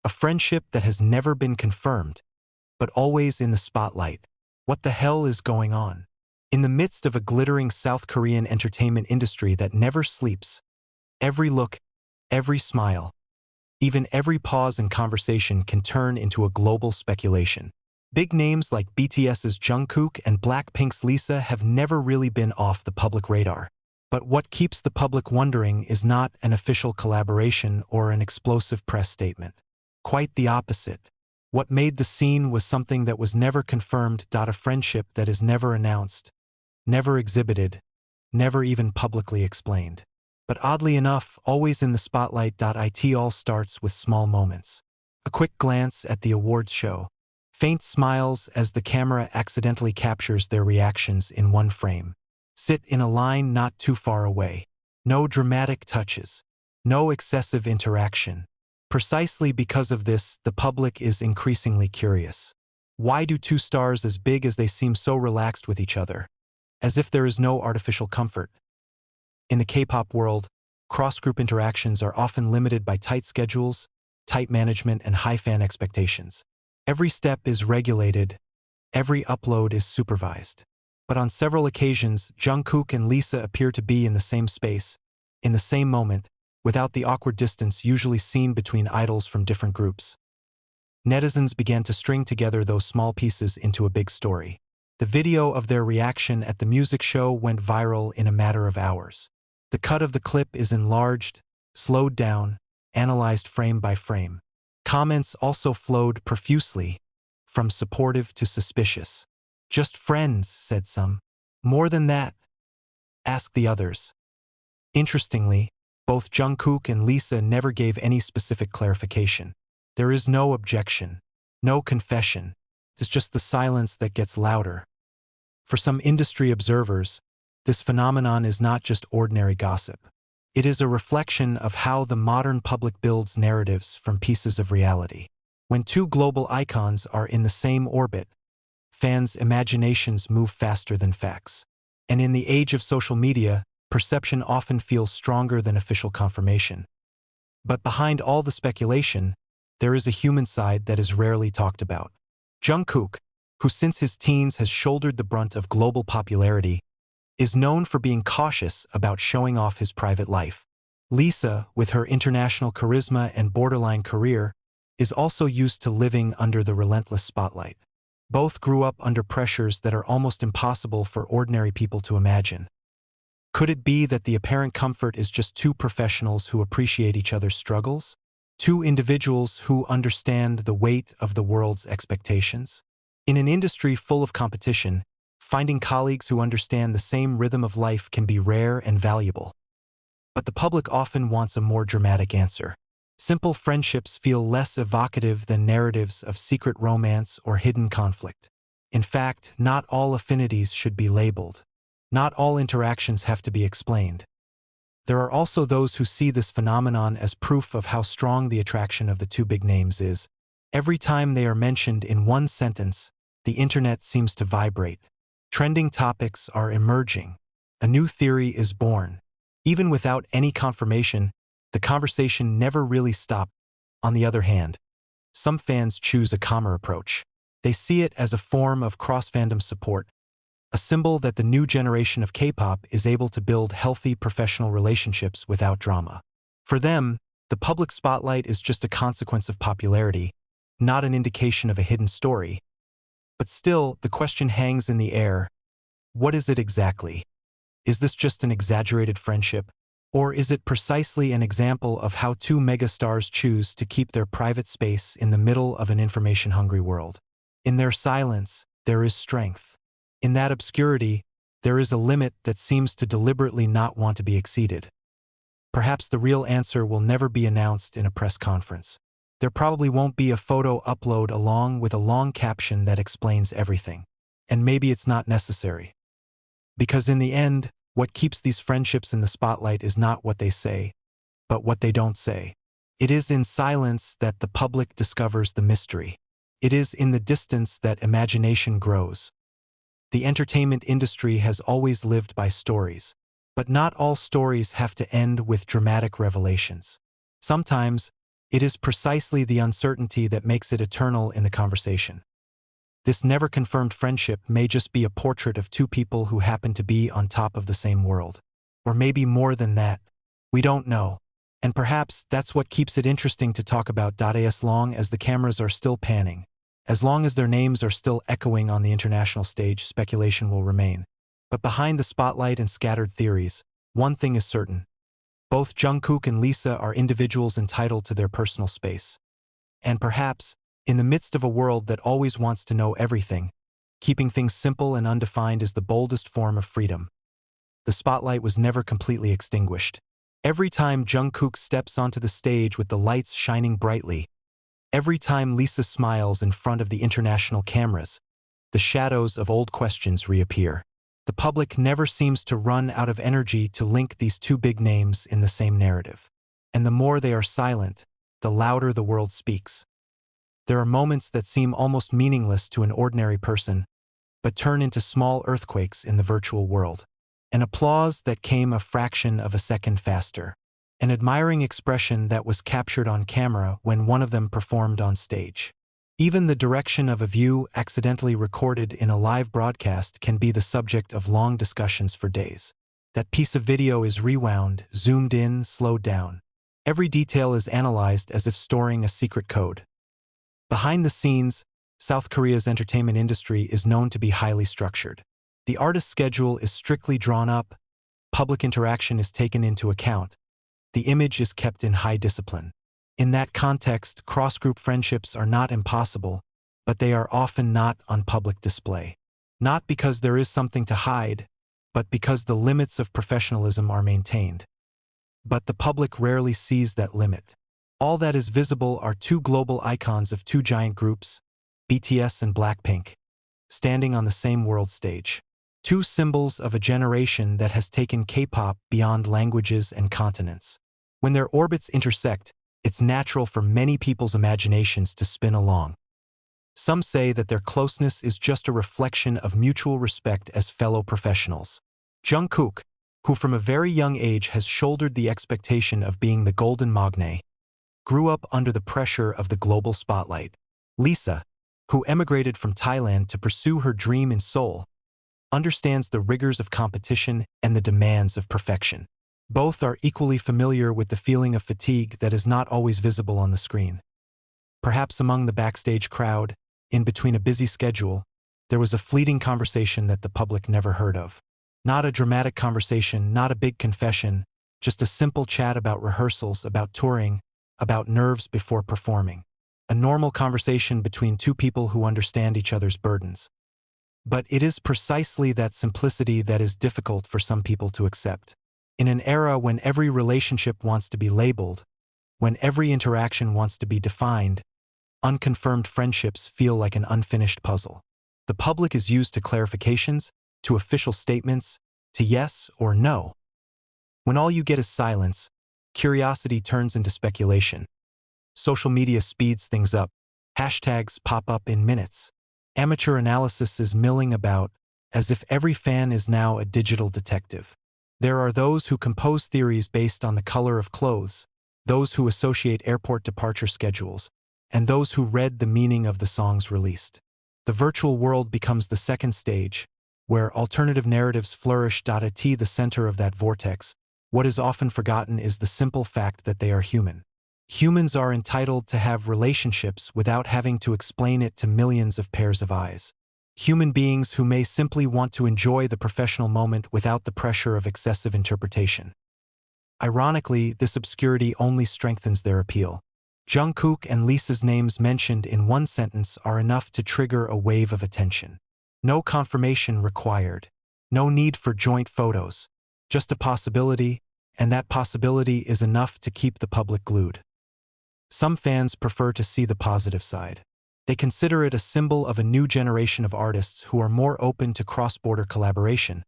A friendship that has never been confirmed, but always in the spotlight. What the hell is going on? In the midst of a glittering South Korean entertainment industry that never sleeps, every look, every smile, even every pause in conversation can turn into a global speculation. Big names like BTS's Jungkook and Blackpink's Lisa have never really been off the public radar. But what keeps the public wondering is not an official collaboration or an explosive press statement. Quite the opposite. What made the scene was something that was never confirmed, a friendship that is never announced, never exhibited, never even publicly explained. But oddly enough, always in the spotlight. It all starts with small moments. A quick glance at the awards show. Faint smiles as the camera accidentally captures their reactions in one frame. Sit in a line not too far away. No dramatic touches. No excessive interaction. Precisely because of this, the public is increasingly curious. Why do two stars as big as they seem so relaxed with each other? As if there is no artificial comfort. In the K-pop world, cross-group interactions are often limited by tight schedules, tight management, and high fan expectations. Every step is regulated, every upload is supervised. But on several occasions, Jungkook and Lisa appear to be in the same space, in the same moment, without the awkward distance usually seen between idols from different groups. Netizens began to string together those small pieces into a big story. The video of their reaction at the music show went viral in a matter of hours. The cut of the clip is enlarged, slowed down, analyzed frame by frame. Comments also flowed profusely, from supportive to suspicious. Just friends, said some. More than that? Asked the others. Interestingly, both Jungkook and Lisa never gave any specific clarification. There is no objection, no confession. It's just the silence that gets louder. For some industry observers, this phenomenon is not just ordinary gossip. It is a reflection of how the modern public builds narratives from pieces of reality. When two global icons are in the same orbit, fans' imaginations move faster than facts. And in the age of social media, perception often feels stronger than official confirmation. But behind all the speculation, there is a human side that is rarely talked about. Jungkook, who since his teens has shouldered the brunt of global popularity, is known for being cautious about showing off his private life. Lisa, with her international charisma and borderline career, is also used to living under the relentless spotlight. Both grew up under pressures that are almost impossible for ordinary people to imagine. Could it be that the apparent comfort is just two professionals who appreciate each other's struggles? Two individuals who understand the weight of the world's expectations? In an industry full of competition, finding colleagues who understand the same rhythm of life can be rare and valuable. But the public often wants a more dramatic answer. Simple friendships feel less evocative than narratives of secret romance or hidden conflict. In fact, not all affinities should be labeled. Not all interactions have to be explained. There are also those who see this phenomenon as proof of how strong the attraction of the two big names is. Every time they are mentioned in one sentence, the internet seems to vibrate. Trending topics are emerging. A new theory is born. Even without any confirmation, the conversation never really stopped. On the other hand, some fans choose a calmer approach. They see it as a form of cross-fandom support, a symbol that the new generation of K-pop is able to build healthy professional relationships without drama. For them, the public spotlight is just a consequence of popularity, not an indication of a hidden story. But still, the question hangs in the air. What is it exactly? Is this just an exaggerated friendship? Or is it precisely an example of how two megastars choose to keep their private space in the middle of an information-hungry world? In their silence, there is strength. In that obscurity, there is a limit that seems to deliberately not want to be exceeded. Perhaps the real answer will never be announced in a press conference. There probably won't be a photo upload along with a long caption that explains everything. And maybe it's not necessary. Because in the end, what keeps these friendships in the spotlight is not what they say, but what they don't say. It is in silence that the public discovers the mystery. It is in the distance that imagination grows. The entertainment industry has always lived by stories, but not all stories have to end with dramatic revelations. Sometimes, It is precisely the uncertainty that makes it eternal in the conversation. This never-confirmed friendship may just be a portrait of two people who happen to be on top of the same world. Or maybe more than that. We don't know. And perhaps that's what keeps it interesting to talk about. As long as the cameras are still panning, as long as their names are still echoing on the international stage, speculation will remain. But behind the spotlight and scattered theories, one thing is certain. Both Jungkook and Lisa are individuals entitled to their personal space. And perhaps, in the midst of a world that always wants to know everything, keeping things simple and undefined is the boldest form of freedom. The spotlight was never completely extinguished. Every time Jungkook steps onto the stage with the lights shining brightly, every time Lisa smiles in front of the international cameras, the shadows of old questions reappear. The public never seems to run out of energy to link these two big names in the same narrative. And the more they are silent, the louder the world speaks. There are moments that seem almost meaningless to an ordinary person, but turn into small earthquakes in the virtual world. An applause that came a fraction of a second faster. An admiring expression that was captured on camera when one of them performed on stage. Even the direction of a view accidentally recorded in a live broadcast can be the subject of long discussions for days. That piece of video is rewound, zoomed in, slowed down. Every detail is analyzed as if storing a secret code. Behind the scenes, South Korea's entertainment industry is known to be highly structured. The artist's schedule is strictly drawn up, public interaction is taken into account, the image is kept in high discipline. In that context, cross-group friendships are not impossible, but they are often not on public display. Not because there is something to hide, but because the limits of professionalism are maintained. But the public rarely sees that limit. All that is visible are two global icons of two giant groups, BTS and Blackpink, standing on the same world stage. Two symbols of a generation that has taken K-pop beyond languages and continents. When their orbits intersect, it's natural for many people's imaginations to spin along. Some say that their closeness is just a reflection of mutual respect as fellow professionals. Jungkook, who from a very young age has shouldered the expectation of being the golden magne, grew up under the pressure of the global spotlight. Lisa, who emigrated from Thailand to pursue her dream in Seoul, understands the rigors of competition and the demands of perfection. Both are equally familiar with the feeling of fatigue that is not always visible on the screen. Perhaps among the backstage crowd, in between a busy schedule, there was a fleeting conversation that the public never heard of. Not a dramatic conversation, not a big confession, just a simple chat about rehearsals, about touring, about nerves before performing. A normal conversation between two people who understand each other's burdens. But it is precisely that simplicity that is difficult for some people to accept. In an era when every relationship wants to be labeled, when every interaction wants to be defined, unconfirmed friendships feel like an unfinished puzzle. The public is used to clarifications, to official statements, to yes or no. When all you get is silence, curiosity turns into speculation. Social media speeds things up. Hashtags pop up in minutes. Amateur analysis is milling about, as if every fan is now a digital detective. There are those who compose theories based on the color of clothes, those who associate airport departure schedules, and those who read the meaning of the songs released. The virtual world becomes the second stage, where alternative narratives flourish. At the center of that vortex, what is often forgotten is the simple fact that they are human. Humans are entitled to have relationships without having to explain it to millions of pairs of eyes. Human beings who may simply want to enjoy the professional moment without the pressure of excessive interpretation. Ironically, this obscurity only strengthens their appeal. Jungkook and Lisa's names mentioned in one sentence are enough to trigger a wave of attention. No confirmation required. No need for joint photos. Just a possibility, and that possibility is enough to keep the public glued. Some fans prefer to see the positive side. They consider it a symbol of a new generation of artists who are more open to cross-border collaboration,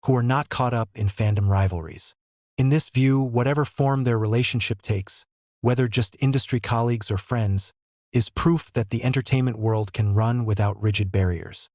who are not caught up in fandom rivalries. In this view, whatever form their relationship takes, whether just industry colleagues or friends, is proof that the entertainment world can run without rigid barriers.